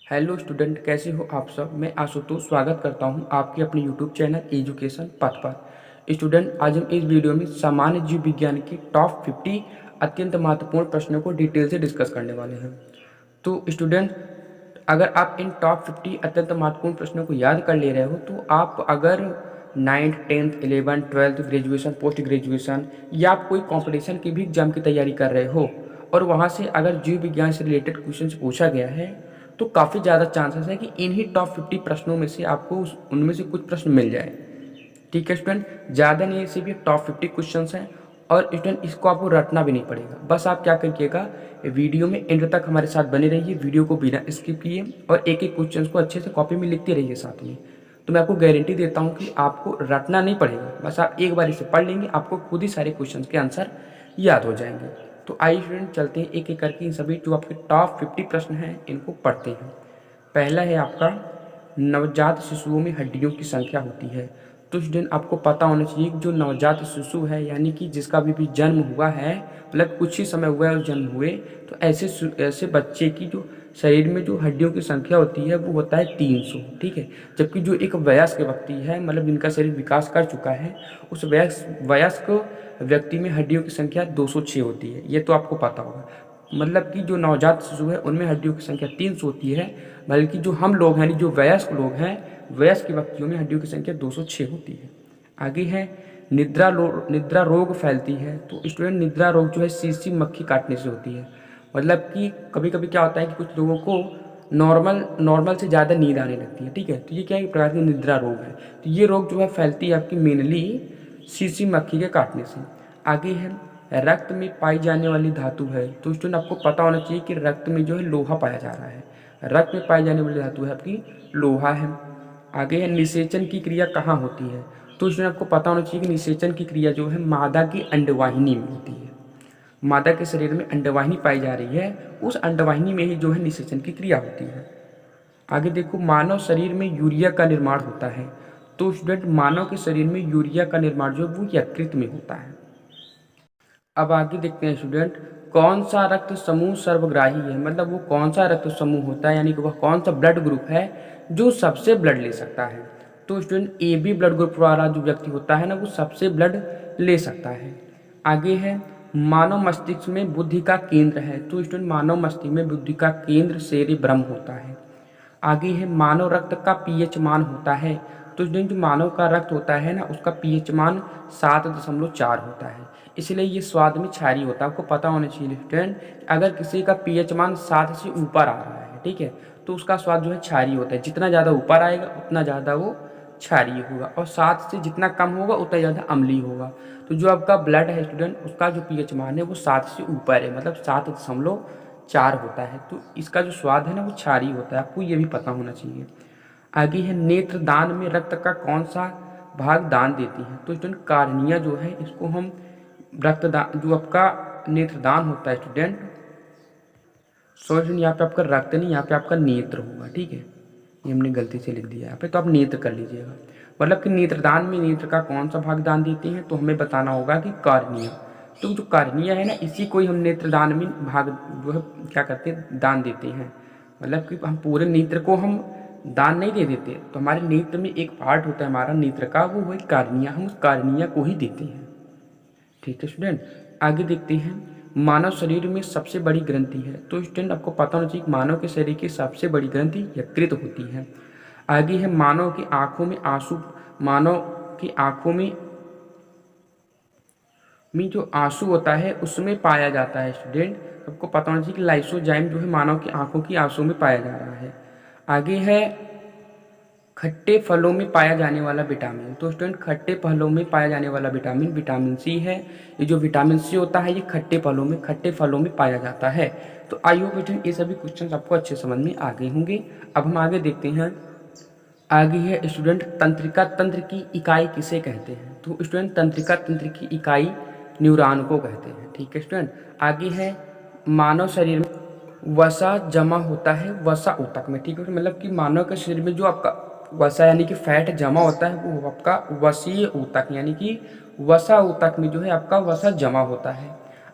Hello student, कैसे हो आप सब। मैं आशुतोष स्वागत करता हूं आपके अपने यूट्यूब चैनल एजुकेशन पथ पर। स्टूडेंट, आज हम इस वीडियो में सामान्य जीव विज्ञान के टॉप 50 अत्यंत महत्वपूर्ण प्रश्नों को डिटेल से डिस्कस करने वाले हैं। तो स्टूडेंट, अगर आप इन टॉप 50 अत्यंत महत्वपूर्ण प्रश्नों को याद कर ले रहे हो तो आप अगर 9th 10th 11th 12th graduation, post graduation या आप कोई कॉम्पिटिशन की भी एग्जाम की तैयारी कर रहे हो और वहाँ से अगर जीव विज्ञान से रिलेटेड क्वेश्चन पूछा गया है तो काफ़ी ज़्यादा चांसेस है कि इन्हीं टॉप 50 प्रश्नों में से आपको उनमें से कुछ प्रश्न मिल जाए। ठीक है स्टूडेंट, ज़्यादा नहीं, सिर्फ ये टॉप 50 क्वेश्चन हैं और स्टूडेंट इसको आपको रटना भी नहीं पड़ेगा। बस आप क्या करिएगा, वीडियो में एंड तक हमारे साथ बने रहिए, वीडियो को बिना स्किप किए और एक एक क्वेश्चन को अच्छे से कॉपी में लिखते रहिए साथ में। तो मैं आपको गारंटी देता हूँ कि आपको रटना नहीं पड़ेगा, बस आप एक बार इसे पढ़ लेंगे, आपको खुद ही सारे क्वेश्चन के आंसर याद हो जाएंगे। तो आइए स्टूडेंट, चलते हैं एक एक करके इन सभी जो आपके टॉप 50 प्रश्न हैं इनको पढ़ते हैं। पहला है आपका, नवजात शिशुओं में हड्डियों की संख्या होती है। तो स्टूडेंट आपको पता होना चाहिए कि जो नवजात शिशु है यानी कि जिसका भी जन्म हुआ है, मतलब कुछ ही समय हुआ है उस जन्म हुए, तो ऐसे बच्चे की जो शरीर में जो हड्डियों की संख्या होती है वो होता है 300। ठीक है, जबकि जो एक वयस्क व्यक्ति है, मतलब जिनका शरीर विकास कर चुका है, उस वयस्क व्यक्ति में हड्डियों की संख्या 206 होती है। ये तो आपको पता होगा। मतलब कि जो नवजात शिशु है उनमें हड्डियों की संख्या 300 होती है, बल्कि जो हम लोग हैं, जो वयस्क लोग हैं, वयस्क व्यक्तियों में हड्डियों की संख्या 206 होती है। आगे है, निद्रा रोग फैलती है। तो स्टूडेंट, निद्रा रोग जो है सीसी मक्खी काटने से होती है। मतलब कि कभी कभी क्या होता है कि कुछ लोगों को नॉर्मल से ज़्यादा नींद आने लगती है। ठीक है, तो ये क्या एक प्रकार की निद्रा रोग है। तो ये रोग जो है फैलती है आपकी मेनली सीसी मक्खी के काटने से। आगे है, रक्त में पाई जाने वाली धातु है। तो स्टूडेंट आपको पता होना चाहिए कि रक्त में जो है लोहा पाया जा रहा है। रक्त में पाई जाने वाली धातु है आपकी लोहा है। आगे है, निषेचन की क्रिया कहाँ होती है। तो स्टूडेंट आपको पता होना चाहिए कि निषेचन की क्रिया जो है मादा की अंडवाहिनी में होती है। मादा के शरीर में अंडवाहिनी पाई जा रही है, उस अंडवाहिनी में ही जो है निषेचन की क्रिया होती है। आगे देखो, मानव शरीर में यूरिया का निर्माण होता है। तो स्टूडेंट मानव के शरीर में यूरिया का निर्माण जो है वो यकृत में होता है। अब आगे देखते हैं स्टूडेंट, कौन सा रक्त समूह सर्वग्राही है। मतलब वो कौन सा रक्त समूह होता है, यानी कि वह कौन सा ब्लड ग्रुप है जो सबसे ब्लड ले सकता है। तो student A B blood group वाला जो व्यक्ति होता है ना, वो सबसे ब्लड ले सकता है। आगे है, मानव मस्तिष्क में बुद्धि का केंद्र है। तो स्टूडेंट मानव मस्तिष्क में बुद्धि का केंद्र सेरेब्रम होता है। आगे है, मानव रक्त का पीएच मान होता है। तो स्टूडेंट जो मानव का रक्त होता है ना, उसका पीएच मान 7.4 होता है, इसलिए ये स्वाद में क्षारीय होता है। आपको पता होना चाहिए स्टूडेंट, अगर किसी का पीएच मान 7 से ऊपर आ रहा है, ठीक है, तो उसका स्वाद जो है क्षारीय होता है। जितना ज़्यादा ऊपर आएगा उतना ज़्यादा वो क्षारीय होगा, और 7 से जितना कम होगा उतना ज़्यादा अम्लीय होगा। तो जो आपका ब्लड है स्टूडेंट, उसका जो पीएच मान है वो 7 से ऊपर है, मतलब 7.4 होता है। तो इसका जो स्वाद है ना वो क्षारीय होता है, आपको ये भी पता होना चाहिए। आगे है, नेत्र दान में रक्त का कौन सा भाग दान देती है। तो स्टूडेंट कार्निया जो है, इसको हम रक्तदान, जो आपका नेत्रदान होता है स्टूडेंट, यहाँ पे आपका रक्त नहीं, यहाँ पे आपका नेत्र होगा। ठीक है, ये हमने गलती से लिख दिया यहाँ पे, तो आप नेत्र कर लीजिएगा। मतलब कि नेत्रदान में नेत्र का कौन सा भाग दान देते हैं, तो हमें बताना होगा कि कार्निया। तो जो कार्निया है ना, इसी को ही हम नेत्रदान में भाग जो है क्या करते हैं, दान देते हैं। मतलब कि हम पूरे नेत्र को हम दान नहीं दे देते, तो हमारे नेत्र में एक पार्ट होता है हमारा नेत्र का, वो वही कार्निया, हम उस कार्निया को ही देते हैं। ठीक है स्टूडेंट, आगे देखते हैं, मानव शरीर में सबसे बड़ी ग्रंथि है। तो स्टूडेंट आपको पता होना चाहिए कि मानव के शरीर की सबसे बड़ी ग्रंथि यकृत होती है। आगे है, मानव की आंखों में आंसू, मानव की आंखों में जो आंसू होता है उसमें पाया जाता है। स्टूडेंट आपको पता होना चाहिए कि लाइसोजाइम जो है मानव की आंखों की आंसू में पाया जा रहा है। आगे है, खट्टे फलों में पाया जाने वाला विटामिन। तो स्टूडेंट खट्टे फलों में पाया जाने वाला विटामिन विटामिन सी है। ये जो विटामिन सी होता है ये खट्टे फलों में पाया जाता है। तो आई होप स्टूडेंट ये सभी क्वेश्चन आपको अच्छे समझ में आ गए होंगे। अब हम आगे देखते हैं। आगे है स्टूडेंट, तंत्रिका तंत्र की इकाई किसे कहते हैं। तो स्टूडेंट तंत्रिका तंत्र की इकाई न्यूरॉन को कहते हैं। ठीक है स्टूडेंट, आगे है, मानव शरीर में वसा जमा होता है वसा ऊतक में। ठीक है, मतलब कि मानव के शरीर में जो आपका वसा यानी कि फैट जमा होता है वो आपका वसीय ऊतक यानी कि वसा ऊतक में जो है आपका वसा जमा होता है।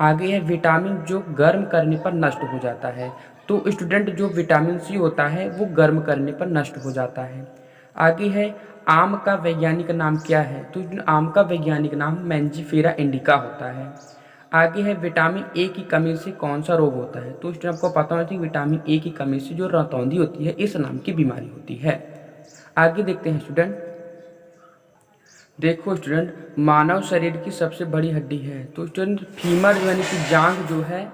आगे है, विटामिन जो गर्म करने पर नष्ट हो जाता है। तो स्टूडेंट जो विटामिन सी होता है वो गर्म करने पर नष्ट हो जाता है। आगे है आम का वैज्ञानिक नाम क्या है? तो आम का वैज्ञानिक नाम मैंजीफेरा इंडिका होता है। आगे है विटामिन ए की कमी से कौन सा रोग होता है? तो स्टूडेंट आपको पता होना चाहिए विटामिन ए की कमी से जो रतौंधी होती है इस नाम की बीमारी होती है। आगे देखते हैं स्टूडेंट, देखो स्टूडेंट मानव शरीर की सबसे बड़ी हड्डी है। तो स्टूडेंट फीमर यानी कि जांघ जो है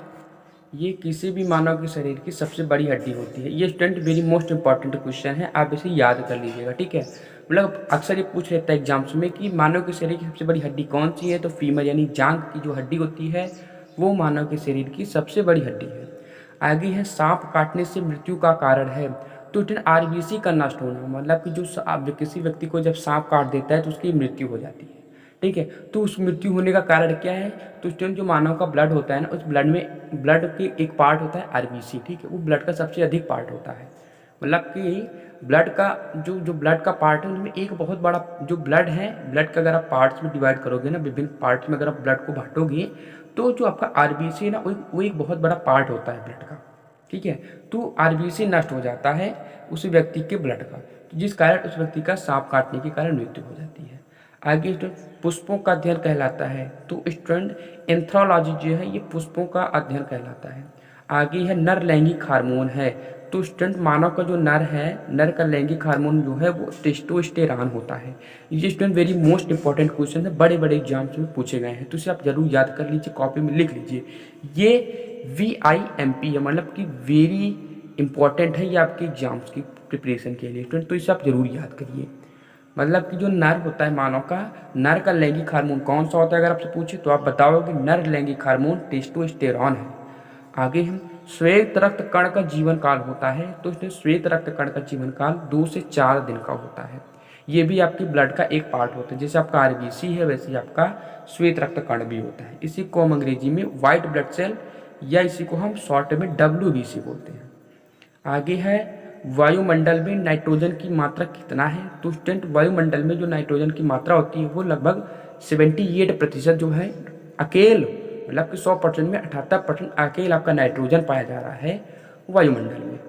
ये किसी भी मानव के शरीर की सबसे बड़ी हड्डी होती है। ये student very most important question है, आप इसे याद कर लीजिएगा, ठीक है। मतलब अक्सर ये पूछ लेता है एग्जाम्स में कि मानव के शरीर की सबसे बड़ी हड्डी कौन सी है? तो फीमर यानी जांघ की जो हड्डी होती है वो मानव के शरीर की सबसे बड़ी हड्डी है। आगे है सांप काटने से मृत्यु का कारण है। तो स्टूडेंट आरबीसी का नष्ट होना, मतलब कि जो किसी व्यक्ति को जब सांप काट देता है तो उसकी मृत्यु हो जाती है, ठीक है। तो उस मृत्यु होने का कारण क्या है? तो स्टूडेंट जो मानव का ब्लड होता है ना, उस ब्लड के एक पार्ट होता है आरबीसी, ठीक है। वो ब्लड का सबसे अधिक पार्ट होता है, मतलब कि ब्लड का जो ब्लड का पार्ट है उनमें एक बहुत बड़ा जो ब्लड है, ब्लड का अगर आप पार्ट्स में डिवाइड करोगे ना, विभिन्न पार्ट्स में अगर आप ब्लड को बांटोगे तो जो आपका आरबीसी है ना वो एक बहुत बड़ा पार्ट होता है ब्लड का, ठीक है। तो आरबीसी नष्ट हो जाता है उस व्यक्ति के ब्लड का, जिस कारण उस व्यक्ति का सांप काटने के कारण मृत्यु हो जाती है। आगे स्टूडेंट पुष्पों का अध्ययन कहलाता है। तो स्टूडेंट एंथ्रोलॉजी जो है ये पुष्पों का अध्ययन कहलाता है। आगे है नर लैंगिक हार्मोन है। तो स्टूडेंट मानव का जो नर है, नर का लैंगिक हार्मोन जो है वो टेस्टोस्टेरॉन होता है। ये student very most important question है, बड़े बड़े एग्जाम्स में पूछे गए हैं, तो इसे आप जरूर याद कर लीजिए, कॉपी में लिख लीजिए। ये VIMP है, मतलब कि वेरी इंपॉर्टेंट है ये आपके एग्जाम्स की प्रिपरेशन के लिए स्टूडेंट, तो इसे आप जरूर याद करिए। मतलब कि जो नर होता है मानव का, नर का लैंगिक हार्मोन कौन सा होता है अगर आपसे पूछे तो आप बताओगे नर लैंगिक हार्मोन टेस्टोस्टेरॉन है। आगे हम श्वेत रक्त कण का जीवन काल होता है। तो इसमें श्वेत रक्त कण का जीवन काल 2 से 4 दिन का होता है। ये भी आपकी ब्लड का एक पार्ट होता है, जैसे आपका आरबीसी है वैसे ही आपका श्वेत रक्त कण भी होता है। इसी को हम अंग्रेजी में व्हाइट ब्लड सेल या इसी को हम शॉर्ट में WBC बोलते हैं। आगे है वायुमंडल में नाइट्रोजन की मात्रा कितना है? तो स्टूडेंट वायुमंडल में जो नाइट्रोजन की मात्रा होती है वो लगभग 78% जो है अकेल, मतलब कि 100% में 78% अकेल आपका नाइट्रोजन पाया जा रहा है वायुमंडल में।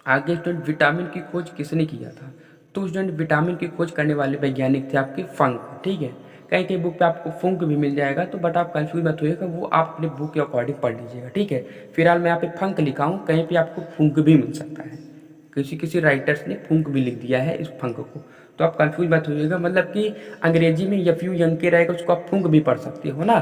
आगे स्टूडेंट विटामिन की खोज किसने किया था? तो स्टूडेंट विटामिन की खोज करने वाले वैज्ञानिक थे आपके फंक, ठीक है। कहीं कहीं बुक पे आपको फंक भी मिल जाएगा, तो बट आप कंफ्यूज मत होइएगा, वो आप अपने बुक के अकॉर्डिंग पढ़ लीजिएगा, ठीक है। फिलहाल मैं यहाँ पे फंक लिखा हूँ, कहीं पे आपको फंक भी मिल सकता है, किसी राइटर्स ने फंक भी लिख दिया है इस फंक को, तो आप कंफ्यूज मत होइएगा। मतलब कि अंग्रेजी में यफ्यू यंके रहेगा उसको आप फंक भी पढ़ सकते हो ना,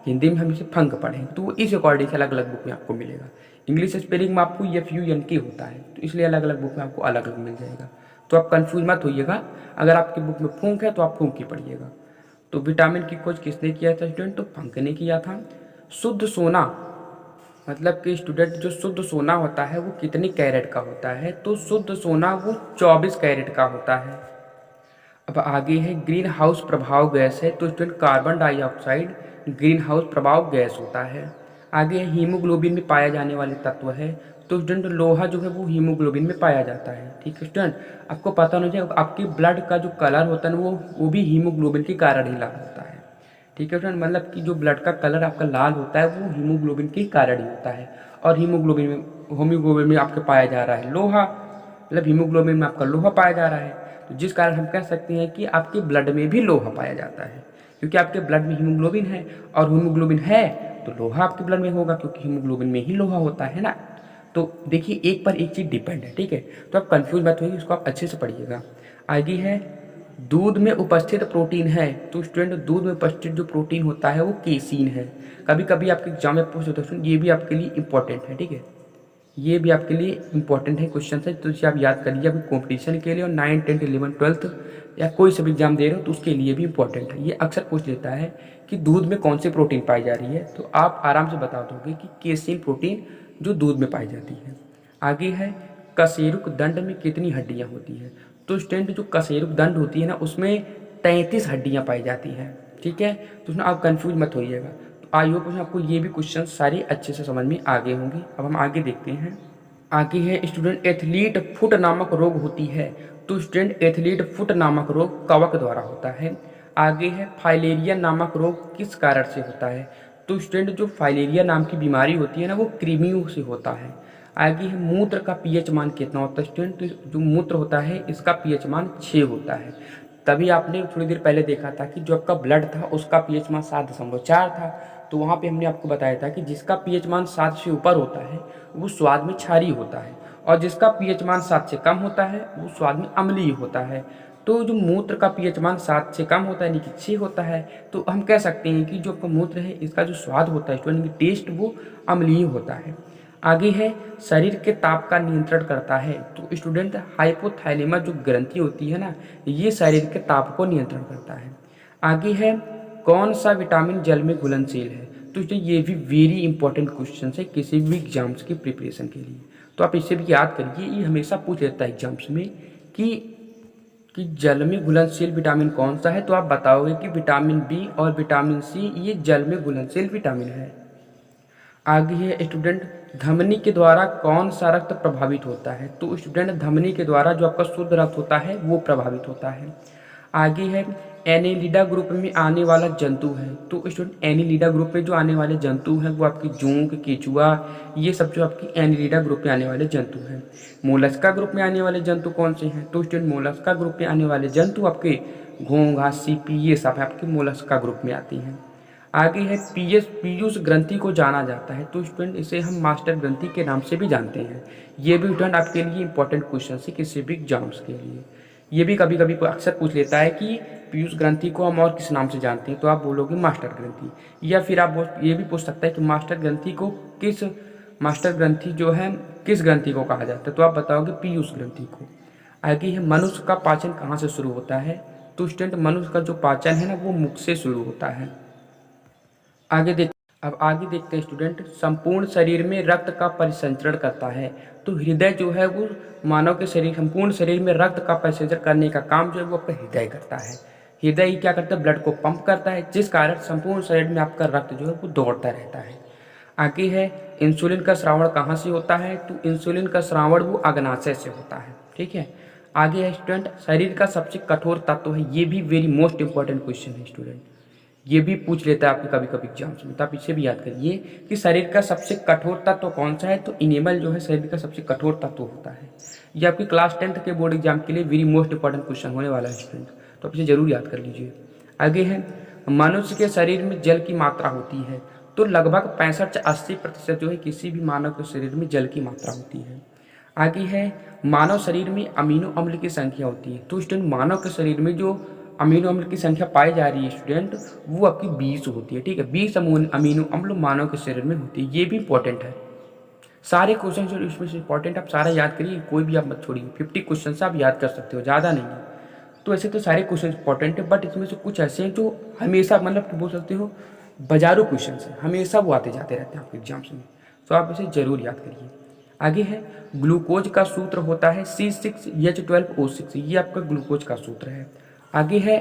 हिंदी में हम इसे फंक पढ़ें, तो इस अकॉर्डिंग अलग अलग बुक में आपको मिलेगा। इंग्लिश स्पेलिंग में आपको FUNK होता है, तो इसलिए अलग अलग बुक में आपको अलग अलग मिल जाएगा, तो आप कंफ्यूज मत होइएगा। अगर आपकी बुक में फंक है तो आप फंक ही पढ़िएगा। तो विटामिन की खोज किसने किया था स्टूडेंट? तो फंक ने किया था। शुद्ध सोना, मतलब कि स्टूडेंट जो शुद्ध सोना होता है वो कितने कैरेट का होता है? तो शुद्ध सोना वो 24 कैरेट का होता है। अब आगे है ग्रीन हाउस प्रभाव गैस है। तो student carbon dioxide green house प्रभाव गैस होता है। आगे है हीमोग्लोबिन में पाया जाने वाले तत्व है। तो स्टूडेंट लोहा जो है वो हीमोग्लोबिन में पाया जाता है, ठीक है स्टूडेंट। आपको पता होना चाहिए आपकी ब्लड का जो कलर होता है वो भी हीमोग्लोबिन के कारण ही लाल होता है, ठीक है स्टूडेंट। मतलब कि जो ब्लड का कलर आपका लाल होता है वो हीमोग्लोबिन के कारण ही होता है। और हीमोग्लोबिन में आपके पाया जा रहा है लोहा, मतलब हीमोग्लोबिन में आपका लोहा पाया जा रहा है, तो जिस कारण हम कह सकते हैं कि आपके ब्लड में भी लोहा पाया जाता है, क्योंकि आपके ब्लड में हीमोग्लोबिन है, और हीमोग्लोबिन है तो लोहा आपके ब्लड में होगा, क्योंकि हीमोग्लोबिन में ही लोहा होता है ना। तो देखिए एक पर एक चीज़ डिपेंड है, ठीक है। तो आप कंफ्यूज मत होइए, इसको आप अच्छे से पढ़िएगा। आगे है दूध में उपस्थित प्रोटीन है। तो स्टूडेंट दूध में उपस्थित जो प्रोटीन होता है वो केसीन है। कभी कभी आपके एग्जाम में पूछ होता है, ये भी आपके लिए इंपॉर्टेंट है, ठीक है। ये भी आपके लिए इंपॉर्टेंट है क्वेश्चन है, तो इसे आप याद कर लीजिए। अभी कॉम्पिटिशन के लिए और 9, 10, 11, 12 या कोई सा भी एग्जाम दे रहे हो तो उसके लिए भी इंपॉर्टेंट है। ये अक्सर पूछ लेता है कि दूध में कौन सी प्रोटीन पाई जा रही है, तो आप आराम से बता दोगे कि केसीन प्रोटीन जो दूध में पाई जाती है। आगे है कशेरुक दंड में कितनी हड्डियाँ होती है? तो स्टूडेंट जो कशेरुक दंड होती है ना उसमें 33 हड्डियाँ पाई जाती हैं, ठीक है। तो उसमें आप कंफ्यूज मत होइएगा। आई होप उसमें आपको ये भी क्वेश्चन सारे अच्छे से समझ में आगे होंगे। अब हम आगे देखते हैं। आगे है स्टूडेंट एथलीट फुट नामक रोग होती है। तो स्टूडेंट एथलीट फुट नामक रोग कवक द्वारा होता है। आगे है फाइलेरिया नामक रोग किस कारण से होता है? तो स्टूडेंट जो फाइलेरिया नाम की बीमारी होती है ना वो कृमियों से होता है। आगे है मूत्र का पीएच मान कितना होता है स्टूडेंट। तो जो मूत्र होता है इसका पीएच मान 6 होता है। तभी आपने थोड़ी देर पहले देखा था कि जो आपका ब्लड था उसका पीएच मान 7.4 था। तो वहाँ पे हमने आपको बताया था कि जिसका पीएच मान 7 से ऊपर होता है वो स्वाद में क्षारीय होता है, और जिसका पीएच मान 7 से कम होता है वो स्वाद में अम्लीय होता है। तो जो मूत्र का पीएच मान 7 से कम होता है यानी कि 6 होता है, तो हम कह सकते हैं कि जो आपका मूत्र है इसका जो स्वाद होता है स्टूडेंट टेस्ट वो अम्लीय होता है। आगे है शरीर के ताप का नियंत्रण करता है। तो स्टूडेंट हाइपोथैलेमस जो ग्रंथि होती है ना, ये शरीर के ताप को नियंत्रण करता है। आगे है कौन सा विटामिन जल में घुलनशील है। तो ये भी वेरी इंपॉर्टेंट क्वेश्चन है किसी भी एग्जाम्स की प्रिपरेशन के लिए। तो आप इसे भी याद करिए, ये हमेशा पूछ लेता है एग्जाम्स में कि जल में घुलनशील विटामिन कौन सा है। तो आप बताओगे कि विटामिन बी और विटामिन सी ये जल में घुलनशील विटामिन है। आगे है स्टूडेंट धमनी के द्वारा कौन सा रक्त प्रभावित होता है। तो स्टूडेंट धमनी के द्वारा जो आपका शुद्ध रक्त होता है वो प्रभावित होता है। आगे है एनेलिडा ग्रुप में आने वाला जंतु है। तो स्टूडेंट एनेलिडा ग्रुप में जो आने वाले जंतु हैं वो आपकी जोंक, केचुआ, ये सब जो आपकी एनेलिडा ग्रुप में आने वाले जंतु हैं। मोलस्का ग्रुप में आने वाले जंतु कौन से हैं। तो स्टूडेंट मोलस्का ग्रुप में आने वाले जंतु आपके घोंघा, सीपी, ये सब आपके मोलस्का ग्रुप में आती हैं। आगे है पीयूष ग्रंथि को जाना जाता है। तो स्टूडेंट इसे हम मास्टर ग्रंथि के नाम से भी जानते हैं। ये भी स्टूडेंट आपके लिए इंपॉर्टेंट क्वेश्चन है किसी भी एग्जाम्स के लिए। ये भी कभी कभी अक्सर पूछ लेता है कि पीयूष ग्रंथि को हम और किस नाम से जानते हैं। तो आप बोलोगे मास्टर ग्रंथि, या फिर आप ये भी पूछ सकता है कि मास्टर ग्रंथि जो है किस ग्रंथि को कहा जाता है। तो आप बताओगे पीयूष ग्रंथि को। आगे है मनुष्य का पाचन कहाँ से शुरू होता है। तो स्टूडेंट मनुष्य का जो पाचन है ना वो मुख से शुरू होता है। अब आगे देखते हैं स्टूडेंट संपूर्ण शरीर में रक्त का परिसंचरण करता है। तो हृदय जो है वो मानव के संपूर्ण शरीर में रक्त का परिसंचरण करने का काम जो है वो आपका हृदय करता है। हृदय ही क्या करता है, ब्लड को पंप करता है, जिस कारण संपूर्ण शरीर में आपका रक्त जो है वो दौड़ता रहता है। आगे है इंसुलिन का स्रावण कहाँ से होता है। तो इंसुलिन का स्रावण वो अग्नाशय से होता है। ठीक है। आगे है स्टूडेंट शरीर का सबसे कठोर तत्व है। ये भी वेरी मोस्ट इंपॉर्टेंट क्वेश्चन है स्टूडेंट, ये भी पूछ लेता है आपके कभी कभी एग्जाम्स में। तो आप इसे भी याद करिए कि शरीर का सबसे कठोर तत्व कौन सा है। तो इनेमल जो है शरीर का सबसे कठोर तत्व होता है। ये आपकी क्लास 10th के बोर्ड एग्जाम के लिए वेरी मोस्ट इंपॉर्टेंट क्वेश्चन होने वाला है स्टूडेंट, तो आप इसे जरूर याद कर लीजिए। आगे है मनुष्य के शरीर में जल की मात्रा होती है। तो लगभग 65 से 80% जो है किसी भी मानव के शरीर में जल की मात्रा होती है। आगे है मानव शरीर में अमीनो अम्ल की संख्या होती है। तो स्टूडेंट मानव के शरीर में जो अमीनो अम्ल की संख्या पाई जा रही है स्टूडेंट वो आपकी 20 होती है। ठीक है, 20 अमीनो अम्ल मानव के शरीर में होती है। ये भी इंपॉर्टेंट है। सारे क्वेश्चन जो इसमें से इंपॉर्टेंट आप सारा याद करिए, कोई भी आप मत छोड़िए। 50 क्वेश्चन आप याद कर सकते हो, ज़्यादा नहीं है। तो ऐसे तो सारे क्वेश्चन इंपॉर्टेंट है, बट इसमें से कुछ ऐसे हैं जो हमेशा मतलब बोल सकते हो बाजारू क्वेश्चन है, हमेशा वो आते जाते रहते हैं आपके एग्जाम्स में। तो आप इसे जरूर याद करिए। आगे है ग्लूकोज का सूत्र होता है C6H12O6, ये आपका ग्लूकोज का सूत्र है। आगे है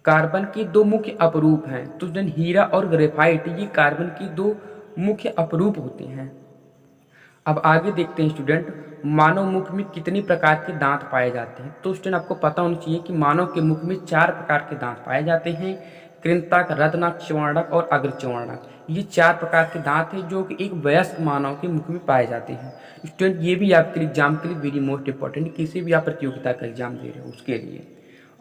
कार्बन की दो मुख्य अपरूप हैं। तो हीरा और ग्रेफाइट ये कार्बन की दो मुख्य अपरूप होते हैं। अब आगे देखते हैं स्टूडेंट मानव मुख में कितनी प्रकार के दांत पाए जाते हैं। तो स्टूडेंट आपको पता होना चाहिए कि मानव के मुख में 4 प्रकार के दांत पाए जाते हैं, कृंतक, रत्नक, च्वर्णक और अग्रच्वर्णक। ये 4 प्रकार के दांत हैं जो कि एक वयस्क मानव के मुख में पाए जाते हैं। स्टूडेंट ये भी आपके एग्जाम के लिए वेरी मोस्ट इंपॉर्टेंट, किसी भी आप प्रतियोगिता का एग्जाम दे रहे हो उसके लिए,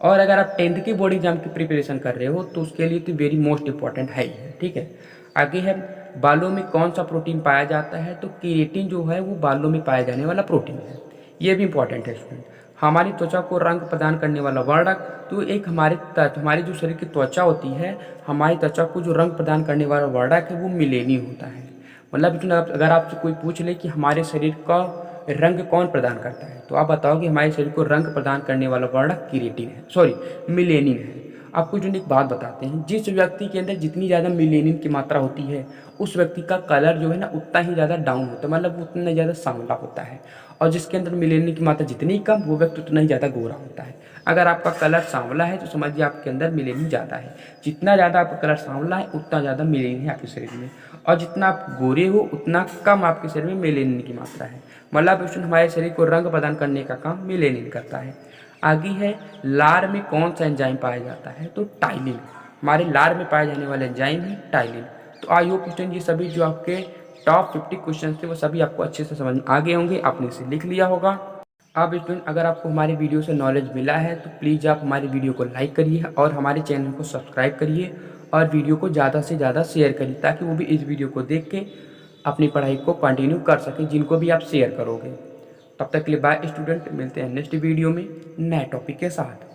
और अगर आप 10th के बोर्ड एग्जाम की प्रिपरेशन कर रहे हो तो उसके लिए तो वेरी मोस्ट इंपॉर्टेंट है ही है। ठीक है। आगे है बालों में कौन सा प्रोटीन पाया जाता है। तो केराटिन जो है वो बालों में पाया जाने वाला प्रोटीन है। ये भी इंपॉर्टेंट है स्टूडेंट। हमारी त्वचा को रंग प्रदान करने वाला वर्णक, तो एक हमारी जो शरीर की त्वचा होती है, हमारी त्वचा को जो रंग प्रदान करने वाला वर्णक है वो मिलेनियम होता है। मतलब अगर आपसे कोई पूछ ले कि हमारे शरीर का रंग कौन प्रदान करता है, तो आप बताओगे हमारे शरीर को रंग प्रदान करने वाला वर्णक केराटिन है, सॉरी मिलेनिन है। आपको जो एक बात बताते हैं, जिस व्यक्ति के अंदर जितनी ज़्यादा मिलेनिन की मात्रा होती है उस व्यक्ति का कलर जो है ना उतना ही ज़्यादा डाउन होता है, मतलब उतना ज़्यादा सांवला होता है। और जिसके अंदर मिलेनिन की मात्रा जितनी कम वो व्यक्ति उतना ही ज़्यादा गोरा होता है। अगर आपका कलर सांवला है तो समझिए आपके अंदर मिलेनिन ज़्यादा है। जितना ज़्यादा आपका कलर सांवला है उतना ज़्यादा मिलेनिन है आपके शरीर में, और जितना आप गोरे हो उतना कम आपके शरीर में मिलेनिन की मात्रा है। मतलब हमारे शरीर को रंग प्रदान करने का काम मिलेनिन करता है। आगे है लार में कौन सा एंजाइम पाया जाता है। तो टाइलिन, हमारे लार में पाए जाने वाले एंजाइम है टाइलिन। तो आई होप स्टूडेंट ये सभी जो आपके टॉप 50 क्वेश्चन थे वो सभी आपको अच्छे से समझ में आ गए होंगे, आपने इसे लिख लिया होगा। अब स्टूडेंट अगर आपको हमारी वीडियो से नॉलेज मिला है तो प्लीज़ आप हमारी वीडियो को लाइक करिए और हमारे चैनल को सब्सक्राइब करिए और वीडियो को ज़्यादा से ज़्यादा शेयर करिए ताकि वो भी इस वीडियो को देख के अपनी पढ़ाई को कंटिन्यू कर सकें जिनको भी आप शेयर करोगे। तब तक के लिए बाय स्टूडेंट, मिलते हैं नेक्स्ट वीडियो में नए टॉपिक के साथ।